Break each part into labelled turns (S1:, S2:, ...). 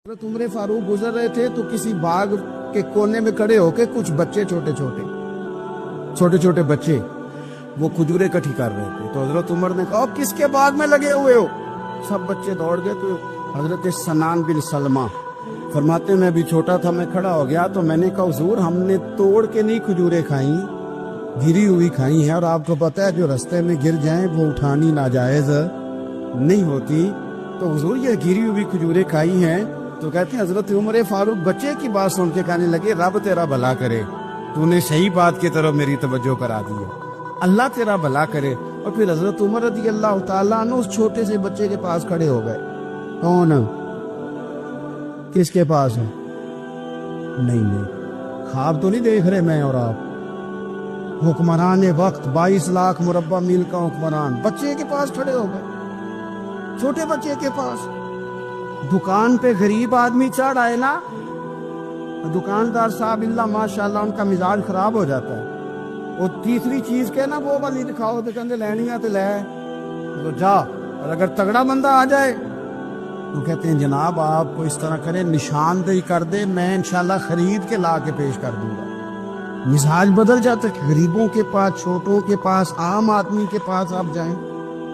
S1: حضرت عمر فاروق گزر رہے تھے تو کسی باغ کے کونے میں کھڑے ہو کے کچھ بچے چھوٹے چھوٹے بچے وہ کھجوریں اکٹھی کر رہے تھے. تو حضرت عمر نے کہا کس کے باغ میں لگے ہوئے ہو؟ سب بچے دوڑ گئے. تو حضرت سنان بن سلمہ فرماتے میں بھی چھوٹا تھا, میں کھڑا ہو گیا تو میں نے کہا حضور ہم نے توڑ کے نہیں کھجوریں کھائیں, گری ہوئی کھائی ہیں, اور آپ کو پتہ ہے جو رستے میں گر جائیں وہ اٹھانی ناجائز نہیں ہوتی, تو حضور یہ گری ہوئی کھجوریں کھائی ہیں. تو کہتے ہیں حضرت عمر فاروق بچے کی بات سن کے کہنے لگے رب تیرا بھلا کرے, تو نے صحیح بات کی طرف میری توجہ کرا دی ہے, اللہ تیرا بھلا کرے. اور پھر حضرت عمر رضی اللہ تعالیٰ عنہ اس چھوٹے سے بچے کے پاس کھڑے ہو گئے. کون؟ کس کے پاس ہے؟ نہیں خواب تو نہیں دیکھ رہے میں اور آپ, حکمران وقت 22 لاکھ مربع میل کا حکمران بچے کے پاس کھڑے ہو گئے, چھوٹے بچے کے پاس. دکان پہ غریب آدمی چڑھ آئے نا, دکاندار صاحب اللہ ماشاءاللہ ان کا مزاج خراب ہو جاتا ہے. وہ تیسری چیز کے نا وہ والی دکھاؤ تو کہتے لینی ہے تو لے تو جا, اور اگر تگڑا بندہ آ جائے تو کہتے ہیں جناب آپ کو اس طرح کریں نشاندہی کر دے, میں انشاءاللہ خرید کے لا کے پیش کر دوں گا. مزاج بدل جاتا ہے. غریبوں کے پاس, چھوٹوں کے پاس, عام آدمی کے پاس آپ جائیں.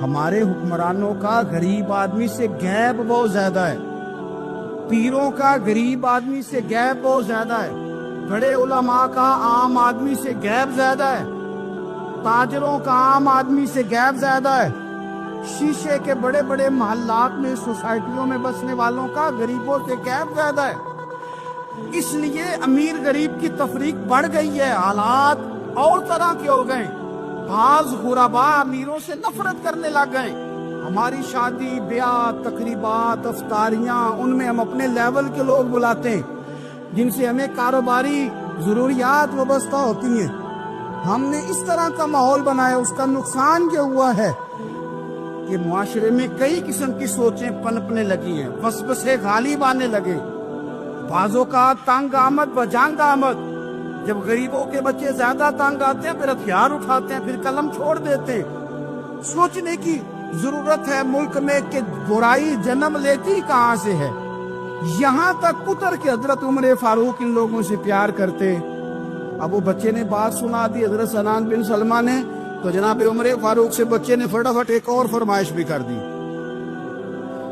S1: ہمارے حکمرانوں کا غریب آدمی سے غیب بہت زیادہ ہے, پیروں کا غریب آدمی سے غیب بہت زیادہ ہے, بڑے علماء کا عام آدمی سے غیب زیادہ ہے, تاجروں کا عام آدمی سے غیب زیادہ ہے, شیشے کے بڑے بڑے محلات میں سوسائٹیوں میں بسنے والوں کا غریبوں سے غیب زیادہ ہے. اس لیے امیر غریب کی تفریق بڑھ گئی ہے, حالات اور طرح کے ہو گئے. بعض غربا امیروں سے نفرت کرنے لگ گئے. ہماری شادی بیاہ تقریبات افطاریاں ان میں ہم اپنے لیول کے لوگ بلاتے ہیں جن سے ہمیں کاروباری ضروریات وابستہ ہوتی ہیں. ہم نے اس طرح کا ماحول بنایا, اس کا نقصان یہ ہوا ہے کہ معاشرے میں کئی قسم کی سوچیں پنپنے لگی ہیں, وسوسے غالب آنے لگے. بعضوں کا تنگ آمد و جنگ آمد, جب غریبوں کے بچے زیادہ تنگ آتے ہیں پھر ہتھیار اٹھاتے ہیں, پھر قلم چھوڑ دیتے ہیں. سوچنے کی ضرورت ہے ملک میں کہ برائی جنم لیتی کہاں سے ہے. یہاں تک اتر کے حضرت عمر فاروق ان لوگوں سے پیار کرتے. اب وہ بچے نے بات سنا دی حضرت سنان بن سلمہ نے, تو جناب عمر فاروق سے بچے نے فٹافٹ ایک اور فرمائش بھی کر دی.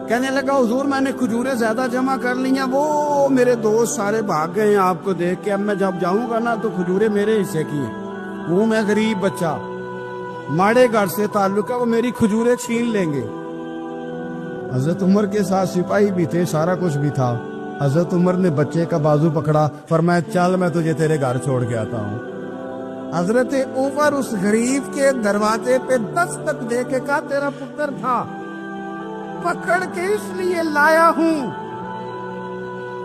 S1: کہنے لگا حضور میں نے کھجوریں زیادہ جمع کر لی ہیں, وہ میرے دوست سارے بھاگ گئے ہیں آپ کو دیکھ کے, اب میں جب جاؤں گا نا تو کھجوریں میرے حصے کی ہیں, وہ میں غریب بچہ ماڑے گھر سے تعلق ہے, وہ میری کھجوریں چھین لیں گے. حضرت عمر کے ساتھ سپاہی بھی تھے, سارا کچھ بھی تھا. حضرت عمر نے بچے کا بازو پکڑا, فرمایا چل میں تجھے تیرے گھر چھوڑ کے آتا ہوں. حضرت عمر اس غریب کے دروازے پہ دستک دے کے کہا تیرا پتر تھا, پکڑ کے اس لیے لایا ہوں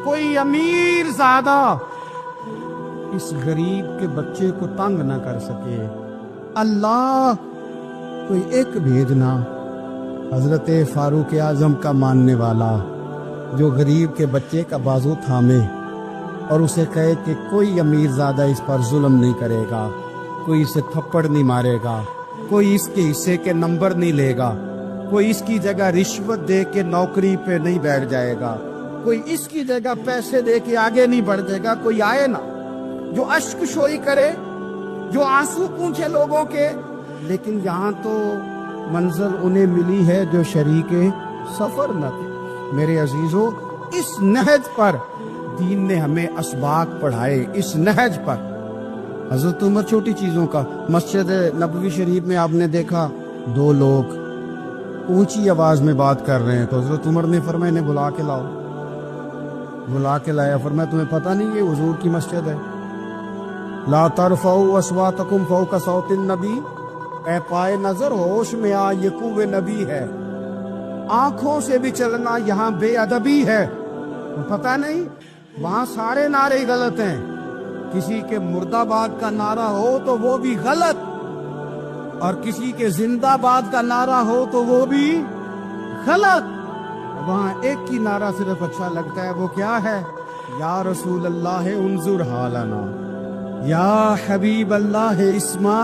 S1: کوئی امیر زادہ اس غریب کے بچے کو تنگ نہ کر سکے. اللہ کوئی ایک بھیجنا حضرت فاروق اعظم کا ماننے والا جو غریب کے بچے کا بازو تھامے اور اسے کہے کہ کوئی امیر زادہ اس پر ظلم نہیں کرے گا, کوئی اسے تھپڑ نہیں مارے گا, کوئی اس کے حصے کے نمبر نہیں لے گا, کوئی اس کی جگہ رشوت دے کے نوکری پہ نہیں بیٹھ جائے گا, کوئی اس کی جگہ پیسے دے کے آگے نہیں بڑھ جائے گا. کوئی آئے نا جو اشک شوئی کرے, جو آنسو پونچھے لوگوں کے, لیکن یہاں تو منزل انہیں ملی ہے جو شریک سفر نہ تھے. میرے عزیزو, اس نہج پر دین نے ہمیں اسباق پڑھائے, اس نہج پر. حضرت عمر چھوٹی چیزوں کا, مسجد نبوی شریف میں آپ نے دیکھا دو لوگ اونچی آواز میں بات کر رہے ہیں, تو حضرت عمر نے فرمایا انہیں بلا کے لاؤ. بلا کے لایا, فرمایا تمہیں پتہ نہیں یہ حضور کی مسجد ہے. لا ترفعوا اصواتکم فوق صوت النبی, اے پائے نظر ہوش میں آ یہ کوہ نبی ہے. آنکھوں سے بھی چلنا یہاں بے ادبی ہے. پتہ نہیں وہاں سارے نعرے غلط ہیں, کسی کے مرد آباد کا نعرہ ہو تو وہ بھی غلط, اور کسی کے زندہ آباد کا نعرہ ہو تو وہ بھی غلط. وہاں ایک ہی نعرہ صرف اچھا لگتا ہے, وہ کیا ہے؟ یا رسول اللہ انظر حالنا, یا حبیب اللہ اسما.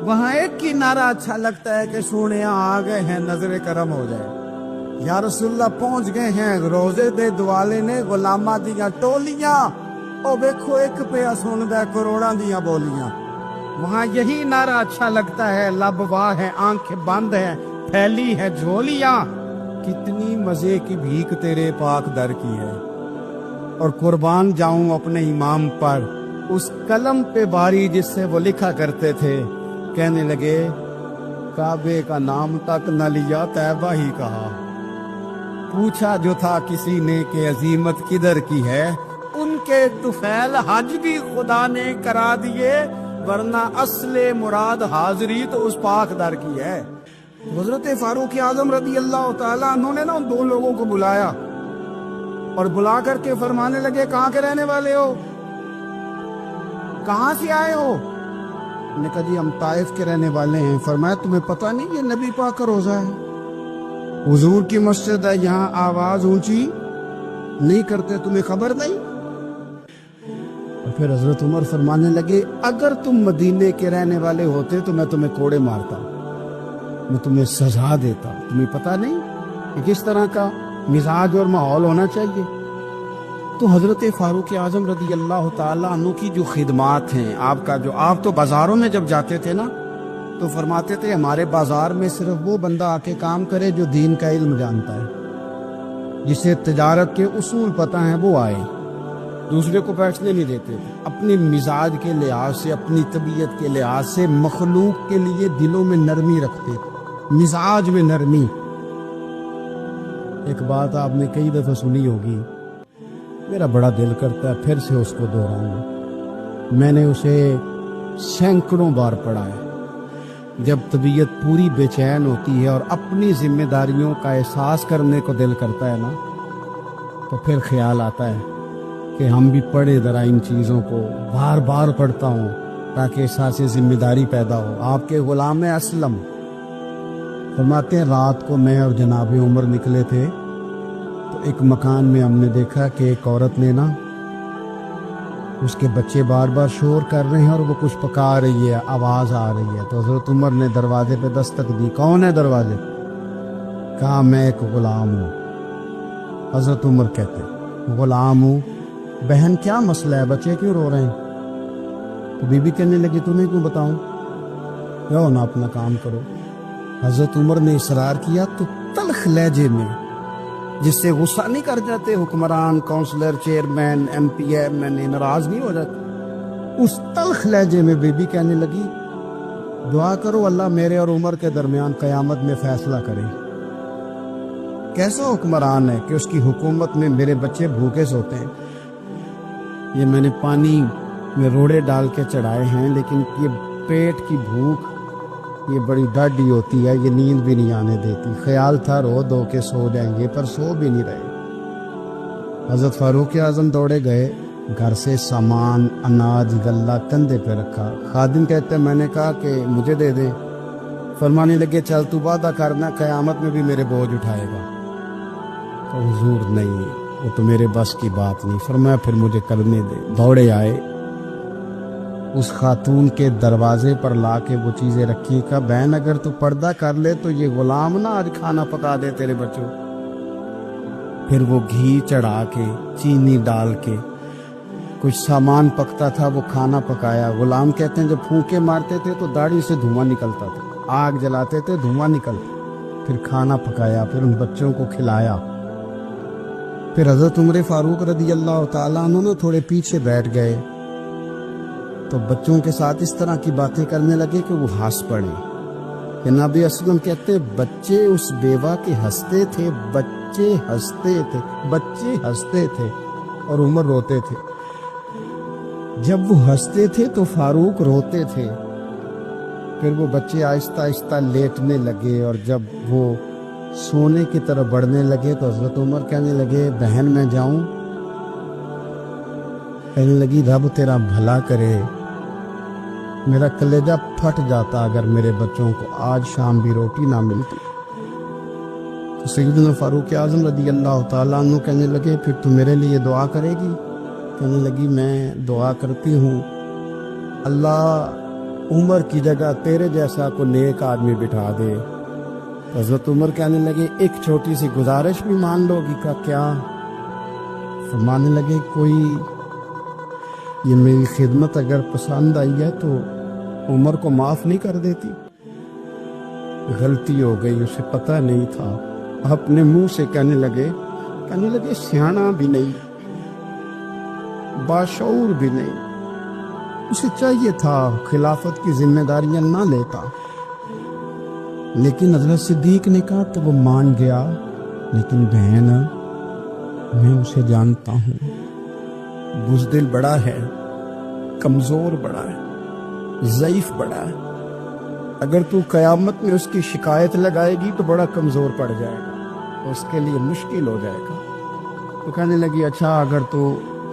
S1: وہاں ایک ہی نعرہ اچھا لگتا ہے کہ سونے آ گئے ہیں نظر کرم ہو جائے. یا رسول اللہ پہنچ گئے ہیں روزے دے دوالے نے غلاماں دیاں ٹولیاں، او دیکھو ایک پیا سندا ہے کروڑاں دیاں بولیاں۔ وہاں یہی نعرہ اچھا لگتا ہے، لب واہ ہے آنکھیں بند ہے پھیلی ہے جھولیاں، کتنی مزے کی بھیک تیرے پاک در کی ہے۔ اور قربان جاؤں اپنے امام پر، اس قلم پہ باری جس سے وہ لکھا کرتے تھے، کہنے لگے کعبے کا نام تک نہ لیا طیبہ ہی کہا، پوچھا جو تھا کسی نے کہ عظیمت کدھر کی ہے، ان کے طفیل حج بھی خدا نے کرا دیے، ورنہ اصل مراد حاضری تو اس پاک در کی ہے۔ حضرت فاروق اعظم رضی اللہ تعالیٰ عنہ نے ان دو لوگوں کو بلایا اور بلا کر کے فرمانے لگے کہاں کے رہنے والے ہو، کہاں سے آئے ہو؟ نے کہا جی ہم طائف کے رہنے والے ہیں۔ فرمایا تمہیں پتہ نہیں یہ نبی پاک کا روزہ ہے، حضور کی مسجد ہے، یہاں آواز اونچی نہیں کرتے، تمہیں خبر نہیں؟ اور پھر حضرت عمر فرمانے لگے اگر تم مدینے کے رہنے والے ہوتے تو میں تمہیں کوڑے مارتا، میں تمہیں سزا دیتا، تمہیں پتہ نہیں کہ کس طرح کا مزاج اور ماحول ہونا چاہیے۔ تو حضرت فاروق اعظم رضی اللہ تعالیٰ عنہ کی جو خدمات ہیں، آپ تو بازاروں میں جب جاتے تھے نا تو فرماتے تھے ہمارے بازار میں صرف وہ بندہ آ کے کام کرے جو دین کا علم جانتا ہے، جسے تجارت کے اصول پتہ ہیں وہ آئے، دوسرے کو بیٹھنے نہیں دیتے تھے۔ اپنی مزاج کے لحاظ سے، اپنی طبیعت کے لحاظ سے مخلوق کے لیے دلوں میں نرمی رکھتے تھے، مزاج میں نرمی۔ ایک بات آپ نے کئی دفعہ سنی ہوگی، میرا بڑا دل کرتا ہے پھر سے اس کو دہراؤں، میں نے اسے سینکڑوں بار پڑھا ہے۔ جب طبیعت پوری بے چین ہوتی ہے اور اپنی ذمہ داریوں کا احساس کرنے کو دل کرتا ہے نا، تو پھر خیال آتا ہے کہ ہم بھی پڑھے ذرا ان چیزوں کو، بار بار پڑھتا ہوں تاکہ احساس ذمہ داری پیدا ہو۔ آپ کے غلام اسلم فرماتے ہیں رات کو میں اور جناب عمر نکلے تھے تو ایک مکان میں ہم نے دیکھا کہ ایک عورت نے نا، اس کے بچے بار بار شور کر رہے ہیں اور وہ کچھ پکا رہی ہے، آواز آ رہی ہے۔ تو حضرت عمر نے دروازے پہ دستک دی، کون ہے دروازے؟ کہا میں ایک غلام ہوں۔ حضرت عمر کہتے غلام ہوں، بہن کیا مسئلہ ہے، بچے کیوں رو رہے ہیں؟ تو بی بی کہنے لگی تمہیں کیوں بتاؤں، جاؤ نا اپنا کام کرو۔ حضرت عمر نے اصرار کیا تو تلخ لہجے میں، جس سے غصہ نہیں کر جاتے حکمران، councillor, chairman, M P M N A ناراض نہیں ہو جاتے، اس تلخ لہجے میں بی بی کہنے لگی دعا کرو اللہ میرے اور عمر کے درمیان قیامت میں فیصلہ کرے۔ کیسا حکمران ہے کہ اس کی حکومت میں میرے بچے بھوکے سوتے ہیں؟ یہ میں نے پانی میں روڑے ڈال کے چڑھائے ہیں، لیکن یہ پیٹ کی بھوک یہ بڑی ڈاڈی ہوتی ہے، یہ نیند بھی نہیں آنے دیتی۔ خیال تھا رو دو کے سو جائیں گے، پر سو بھی نہیں رہے۔ حضرت فاروق اعظم دوڑے گئے، گھر سے سامان، اناج، غلہ کندھے پہ رکھا۔ خادم کہتے ہیں میں نے کہا کہ مجھے دے دیں، فرمانے لگے چل تو وعدہ کرنا قیامت میں بھی میرے بوجھ اٹھائے گا۔ تو حضور نہیں، وہ تو میرے بس کی بات نہیں۔ فرمایا پھر مجھے کرنے دے۔ دوڑے آئے، اس خاتون کے دروازے پر لا کے وہ چیزیں رکھی، کہا بہن اگر تو پردہ کر لے تو یہ غلام نہ آج کھانا پکا دے تیرے بچوں۔ پھر وہ گھی چڑھا کے، چینی ڈال کے، کچھ سامان پکتا تھا وہ کھانا پکایا۔ غلام کہتے ہیں جب پھونکے مارتے تھے تو داڑھی سے دھواں نکلتا تھا، آگ جلاتے تھے دھواں نکلتا، پھر کھانا پکایا، پھر ان بچوں کو کھلایا۔ پھر حضرت عمر فاروق رضی اللہ تعالیٰ عنہ نے تھوڑے پیچھے بیٹھ گئے تو بچوں کے ساتھ اس طرح کی باتیں کرنے لگے کہ وہ ہنس پڑے۔ کہ نبی اسلم کہتے بچے اس بیوہ کے ہنستے تھے، بچے ہنستے تھے اور عمر روتے تھے۔ جب وہ ہنستے تھے تو فاروق روتے تھے۔ پھر وہ بچے آہستہ آہستہ لیٹنے لگے، اور جب وہ سونے کی طرف بڑھنے لگے تو حضرت عمر کہنے لگے بہن میں جاؤں؟ کہنے لگی رب تیرا بھلا کرے، میرا کلیجہ پھٹ جاتا اگر میرے بچوں کو آج شام بھی روٹی نہ ملتی۔ تو سیدنا فاروق اعظم رضی اللہ تعالیٰ عنہ کہنے لگے پھر تو میرے لیے دعا کرے گی؟ کہنے لگی میں دعا کرتی ہوں اللہ عمر کی جگہ تیرے جیسا کو نیک آدمی بٹھا دے حضرت عمر کہنے لگے ایک چھوٹی سی گزارش بھی مان لو گی کا کیا؟ فرمانے لگے کوئی یہ میری خدمت اگر پسند آئی ہے تو عمر کو معاف نہیں کر دیتی؟ غلطی ہو گئی، اسے پتہ نہیں تھا۔ اپنے منہ سے کہنے لگے سیانا بھی نہیں، باشعور بھی نہیں، اسے چاہیے تھا خلافت کی ذمہ داریاں نہ لیتا۔ لیکن حضرت صدیق نے کہا تو وہ مان گیا، لیکن بہن میں اسے جانتا ہوں، بزدل بڑا ہے، کمزور بڑا ہے، ضعیف بڑا ہے، اگر تو قیامت میں اس کی شکایت لگائے گی تو بڑا کمزور پڑ جائے گا، اس کے لیے مشکل ہو جائے گا۔ تو کہنے لگی اچھا اگر تو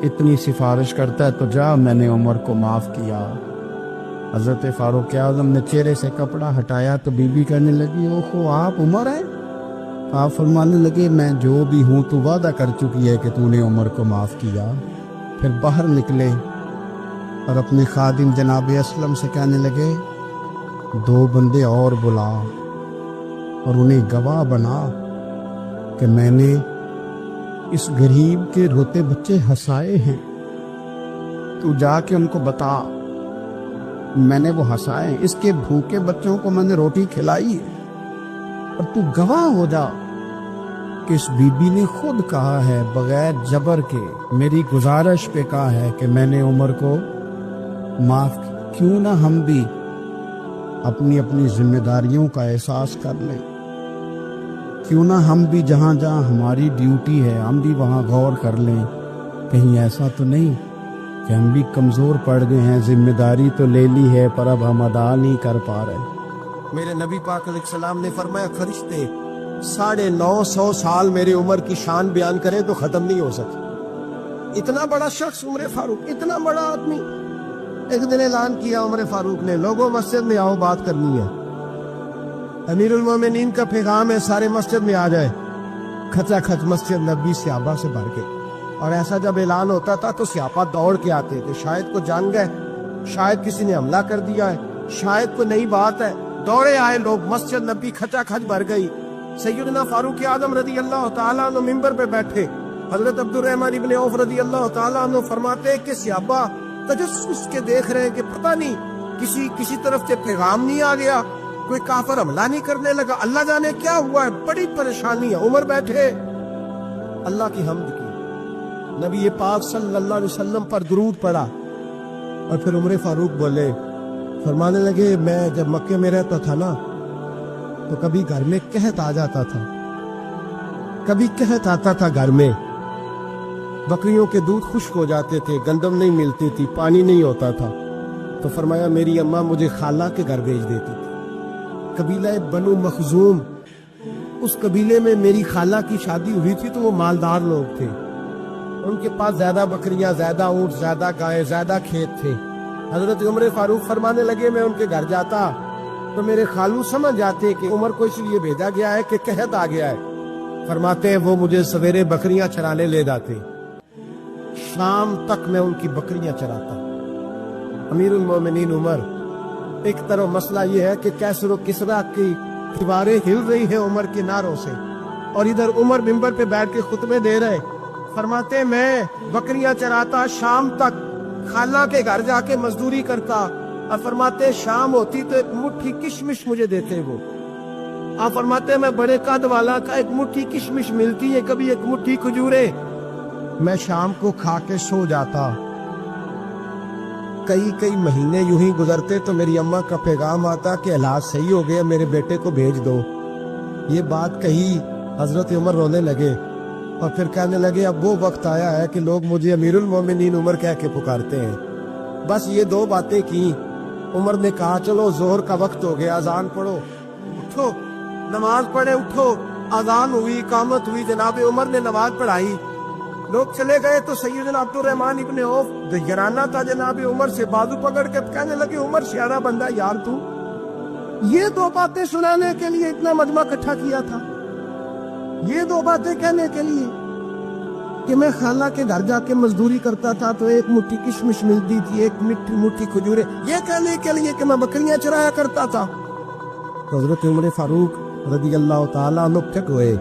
S1: اتنی سفارش کرتا ہے تو جا، میں نے عمر کو معاف کیا۔ حضرت فاروق اعظم نے چہرے سے کپڑا ہٹایا تو بی بی کہنے لگی اوہو آپ عمر ہیں؟ آپ فرمانے لگے میں جو بھی ہوں تو وعدہ کر چکی ہے کہ تو نے عمر کو معاف کیا۔ پھر باہر نکلے اور اپنے خادم جناب اسلم سے کہنے لگے 2 بندے اور بلا اور انہیں گواہ بنا کہ میں نے اس غریب کے روتے بچے ہنسائے ہیں، تو جا کے ان کو بتا میں نے وہ ہنسائے، اس کے بھوکے بچوں کو میں نے روٹی کھلائی ہے، اور تو گواہ ہو جا کہ اس بی بی نے خود کہا ہے بغیر جبر کے، میری گزارش پہ کہا ہے کہ میں نے عمر کو معاف کیا۔ کیوں نہ ہم بھی اپنی اپنی ذمہ داریوں کا احساس کر لیں، کیوں نہ ہم بھی جہاں جہاں ہماری ڈیوٹی ہے ہم بھی وہاں غور کر لیں، کہیں ایسا تو نہیں کہ ہم بھی کمزور پڑ گئے ہیں، ذمہ داری تو لے لی ہے پر اب ہم ادا نہیں کر پا رہے۔ میرے نبی پاک علیہ السلام نے فرمایا فرشتے 950 سال میری عمر کی شان بیان کریں تو ختم نہیں ہو سکتی۔ اتنا بڑا شخص عمر فاروق، اتنا بڑا آدمی، ایک دن اعلان کیا عمر فاروق نے لوگوں مسجد میں آؤ بات کرنی ہے، امیر المومنین کا پیغام ہے سارے مسجد میں آ جائے۔ کھچا کھچ مسجد نبی صحابہ سے بھر گئی، اور ایسا جب اعلان ہوتا تھا تو صحابہ دوڑ کے آتے تھے، شاید کو جان گئے، شاید کسی نے حملہ کر دیا ہے، شاید کوئی نئی بات ہے، دوڑے آئے لوگ، مسجد نبی کھچا کھچ بھر گئی۔ سیدنا فاروق اعظم رضی اللہ تعالیٰ عنہ ممبر پہ بیٹھے، حضرت عبد الرحمن ابن عوف رضی اللہ تعالیٰ عنہ فرماتے کہ صحابہ تجسس کے دیکھ رہے ہیں کہ پتہ نہیں کسی طرف سے پیغام نہیں آ گیا، کوئی کافر حملہ نہیں کرنے لگا، اللہ جانے کیا ہوا ہے، بڑی پریشانی ہے۔ عمر بیٹھے اللہ کی حمد کی، نبی پاک صلی اللہ علیہ وسلم پر درود پڑا، اور پھر عمر فاروق بولے، فرمانے لگے میں جب مکے میں رہتا تھا نا تو کبھی گھر میں قحط آ جاتا تھا، کبھی قحط آتا تھا گھر میں، بکریوں کے دودھ خشک ہو جاتے تھے، گندم نہیں ملتی تھی، پانی نہیں ہوتا تھا، تو فرمایا میری اماں مجھے خالہ کے گھر بھیج دیتی تھی۔ قبیلہ بنو مخزوم، اس قبیلے میں میری خالہ کی شادی ہوئی تھی تو وہ مالدار لوگ تھے، ان کے پاس زیادہ بکریاں، زیادہ اونٹ، زیادہ گائے، زیادہ کھیت تھے۔ حضرت عمر فاروق فرمانے لگے میں ان کے گھر جاتا تو میرے خالو سمجھ جاتے کہ عمر کو اس لیے بھیجا گیا ہے کہ قحط آ گیا ہے، فرماتے وہ مجھے سویرے بکریاں چرانے لے جاتے، شام تک میں ان کی بکریاں چراتا۔ امیر المومنین عمر، ایک طرف مسئلہ یہ ہے کہ کیسر و کسرا کی دیواریں ہل رہی ہیں عمر کے نعروں سے، اور ادھر عمر ممبر پہ بیٹھ کے خطبے دے رہے، فرماتے میں بکریاں چراتا، شام تک خالہ کے گھر جا کے مزدوری کرتا، اور فرماتے شام ہوتی تو ایک مٹھی کشمش مجھے دیتے وہ، آپ فرماتے میں بڑے قد والا کا ایک مٹھی کشمش ملتی ہے، کبھی ایک مٹھی کھجورے، میں شام کو کھا کے سو جاتا۔ کئی مہینے یوں ہی گزرتے تو میری اماں کا پیغام آتا کہ علاج صحیح ہو گیا، میرے بیٹے کو بھیج دو۔ یہ بات کہی، حضرت عمر رونے لگے اور پھر کہنے لگے اب وہ وقت آیا ہے کہ لوگ مجھے امیر المومنین عمر کہہ کے پکارتے ہیں۔ بس یہ 2 باتیں کی، عمر نے کہا چلو ظہر کا وقت ہو گیا، اذان پڑھو، اٹھو نماز پڑھے، اٹھو، اذان ہوئی، اقامت ہوئی، جناب عمر نے نماز پڑھائی، لوگ چلے گئے تو سیدنا عبد الرحمن ابن عوف دگرانہ تھا جناب عمر سے، بازو پکڑ کے کہنے لگے عمر سیارہ بندہ یار تو یہ 2 باتیں سنانے کے لیے اتنا مجمع اکٹھا کیا تھا، یہ 2 باتیں کہنے کے لیے کہ میں خالہ کے گھر جا کے مزدوری کرتا تھا تو ایک مٹھی کشمش ملتی تھی، ایک مٹھی کھجورے، یہ کہنے کے لیے کہ میں بکریاں چرایا کرتا تھا۔ حضرت عمر فاروق رضی اللہ تعالیٰ عنہ پھٹ ہوئے